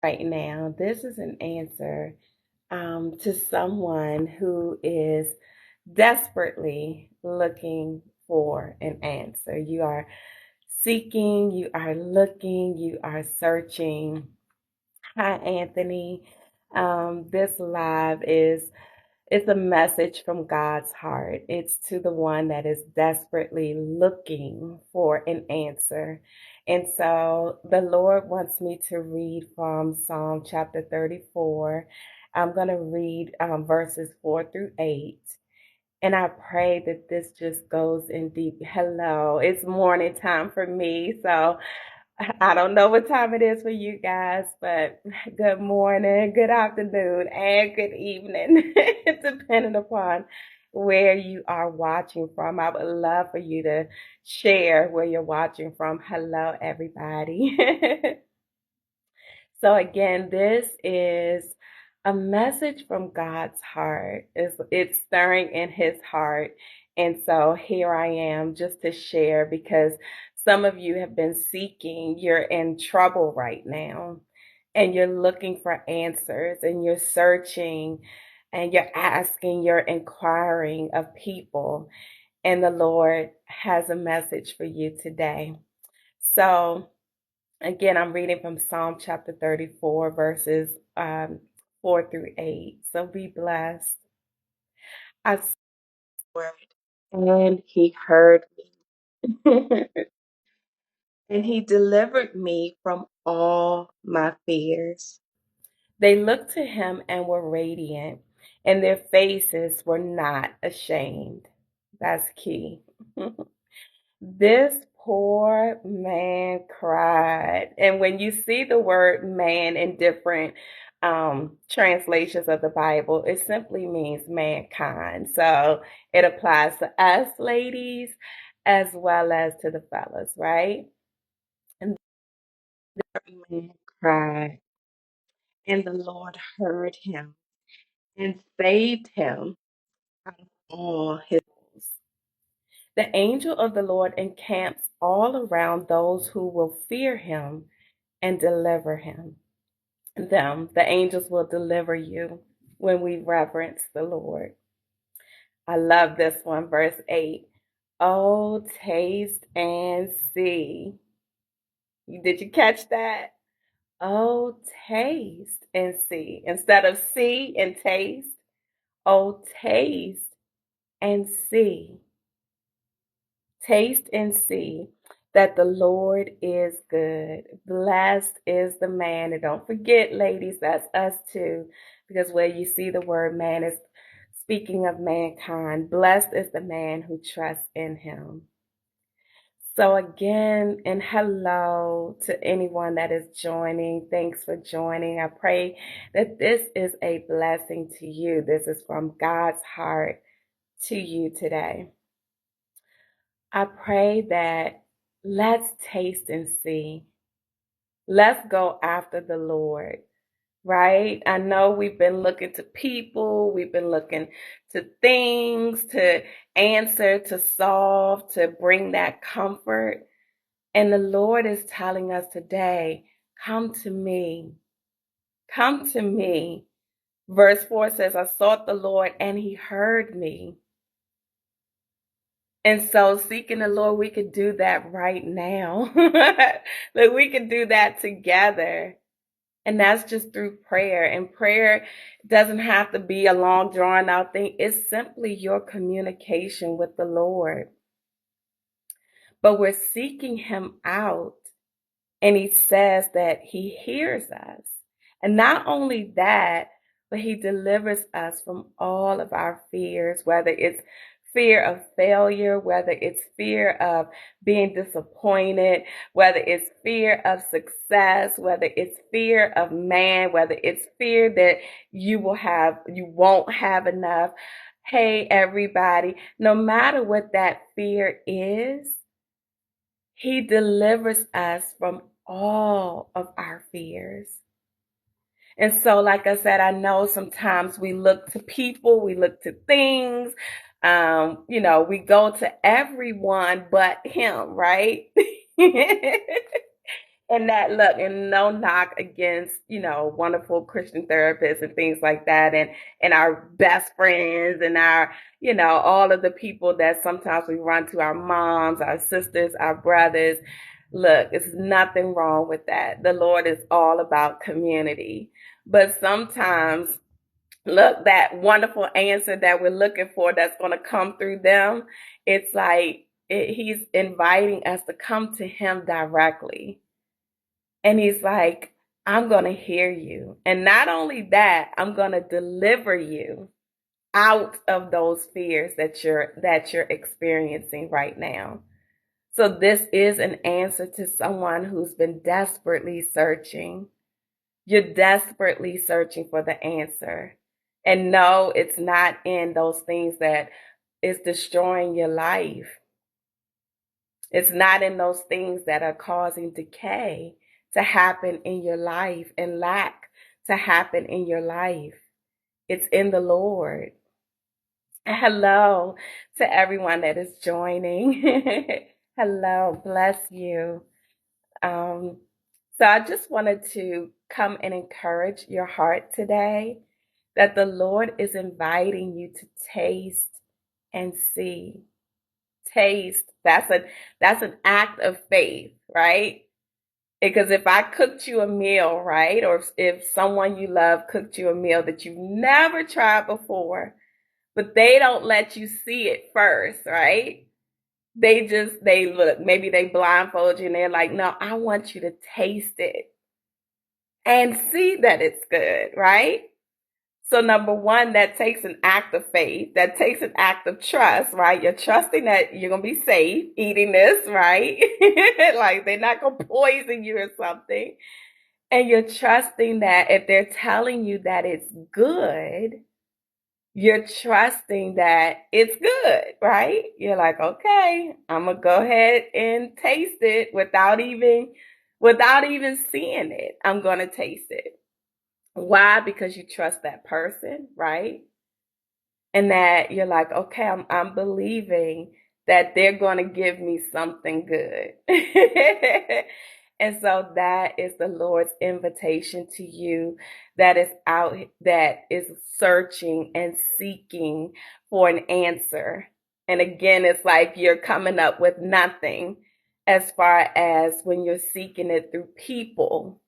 right now. This is an answer to someone who is desperately looking for an answer. You are seeking, you are looking, you are searching. Hi, Anthony. This live is it's a message from God's heart. It's to the one that is desperately looking for an answer. And so the Lord wants me to read from Psalm chapter 34. I'm going to read verses 4 through 8. And I pray that this just goes in deep. Hello, it's morning time for me. So I don't know what time it is for you guys, but good morning, good afternoon, and good evening, depending upon where you are watching from. I would love for you to share where you're watching from. Hello, everybody. So again, this is a message from God's heart. It's stirring in his heart. And so here I am just to share because some of you have been seeking, you're in trouble right now, and you're looking for answers and you're searching and you're asking, you're inquiring of people. And the Lord has a message for you today. So again, I'm reading from Psalm chapter 34, verses 4 through 8. So be blessed. I swear, and he heard me, and he delivered me from all my fears. They looked to him and were radiant, and their faces were not ashamed. That's key. This poor man cried. And when you see the word man in different translations of the Bible, it simply means mankind. So it applies to us ladies as well as to the fellas, right? And the man cried, and the Lord heard him and saved him out of all his woes. The angel of the Lord encamps all around those who will fear him and deliver them. The angels will deliver you when we reverence the Lord. I love this one, verse 8. Oh, taste and see. Did you catch that? Oh, taste and see. Instead of see and taste, oh, taste and see. Taste and see that the Lord is good. Blessed is the man. And don't forget, ladies, that's us too. Because where you see the word man is speaking of mankind. Blessed is the man who trusts in him. So again, and hello to anyone that is joining. Thanks for joining. I pray that this is a blessing to you. This is from God's heart to you today. I pray that let's taste and see. Let's go after the Lord, right? I know we've been looking to people, we've been looking to things to answer, to solve, to bring that comfort. And the Lord is telling us today, come to me. Come to me. Verse 4 says, I sought the Lord and he heard me. And so seeking the Lord, we could do that right now. Like we can do that together. And that's just through prayer. And prayer doesn't have to be a long drawn out thing. It's simply your communication with the Lord. But we're seeking him out. And he says that he hears us. And not only that, but he delivers us from all of our fears, whether it's fear of failure, whether it's fear of being disappointed, whether it's fear of success, whether it's fear of man, whether it's fear that you won't have enough. Hey, everybody, no matter what that fear is, he delivers us from all of our fears. And so, like I said, I know sometimes we look to people, we look to things, we go to everyone but him, right? And that look, and no knock against, wonderful Christian therapists and things like that, and our best friends and our, all of the people that sometimes we run to, our moms, our sisters, our brothers. Look, it's nothing wrong with that. The Lord is all about community. But sometimes, look, that wonderful answer that we're looking for that's going to come through them, it's like He's inviting us to come to Him directly. And He's like, I'm going to hear you. And not only that, I'm going to deliver you out of those fears that you're experiencing right now. So this is an answer to someone who's been desperately searching. You're desperately searching for the answer. And no, it's not in those things that is destroying your life. It's not in those things that are causing decay to happen in your life and lack to happen in your life. It's in the Lord. Hello to everyone that is joining. Hello, bless you. Um, so I just wanted to come and encourage your heart today that the Lord is inviting you to taste and see. Taste. That's an act of faith, right? Because if I cooked you a meal, right, or if someone you love cooked you a meal that you've never tried before, but they don't let you see it first, right? They look, maybe they blindfold you and they're like, no, I want you to taste it and see that it's good, right? So number one, that takes an act of faith. That takes an act of trust, right? You're trusting that you're going to be safe eating this, right? Like they're not going to poison you or something. And you're trusting that if they're telling you that it's good, you're trusting that it's good, right? You're like, okay, I'm going to go ahead and taste it without even seeing it. I'm going to taste it. Why? Because you trust that person, right? And that you're like, okay, I'm believing that they're going to give me something good. And so that is the Lord's invitation to you that is searching and seeking for an answer. And again, it's like you're coming up with nothing as far as when you're seeking it through people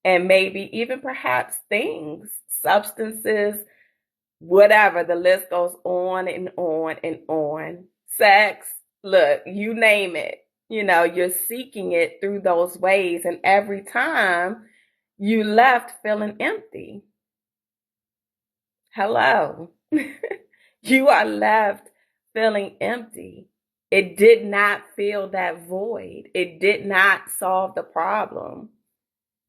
and maybe even perhaps things, substances, whatever. The list goes on and on and on. Sex, look, you name it. You're seeking it through those ways. And every time you left feeling empty. Hello. You are left feeling empty. It did not fill that void. It did not solve the problem.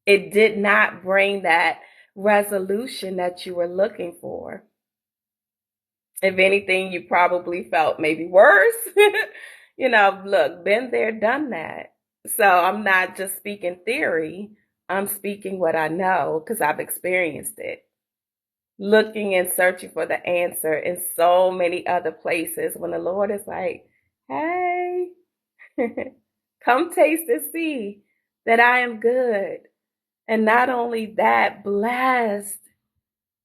It did not bring that resolution that you were looking for. If anything, you probably felt maybe worse. Look, been there, done that. So I'm not just speaking theory. I'm speaking what I know because I've experienced it. Looking and searching for the answer in so many other places when the Lord is like, hey, come taste and see that I am good. And not only that, blessed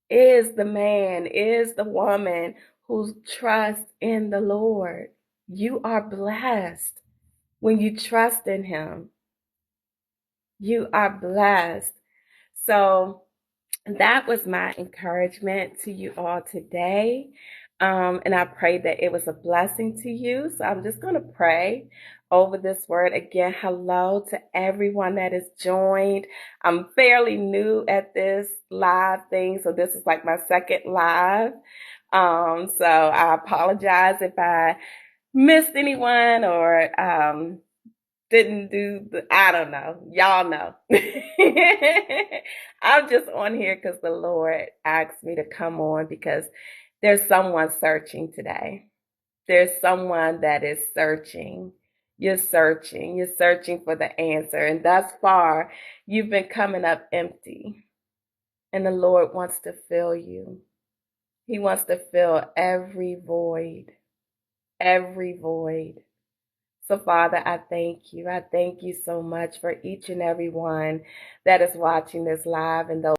is the man, is the woman who trusts in the Lord. You are blessed when you trust in Him. You are blessed. So that was my encouragement to you all today. And I pray that it was a blessing to you. So I'm just going to pray over this word again. Hello to everyone that is joined. I'm fairly new at this live thing. So this is like my second live. So I apologize if I missed anyone or didn't do I don't know. Y'all know. I'm just on here because the Lord asked me to come on because there's someone searching today. There's someone that is searching. You're searching. You're searching for the answer. And thus far, you've been coming up empty. And the Lord wants to fill you. He wants to fill every void. Every void. So, Father, I thank you. I thank you so much for each and every one that is watching this live and those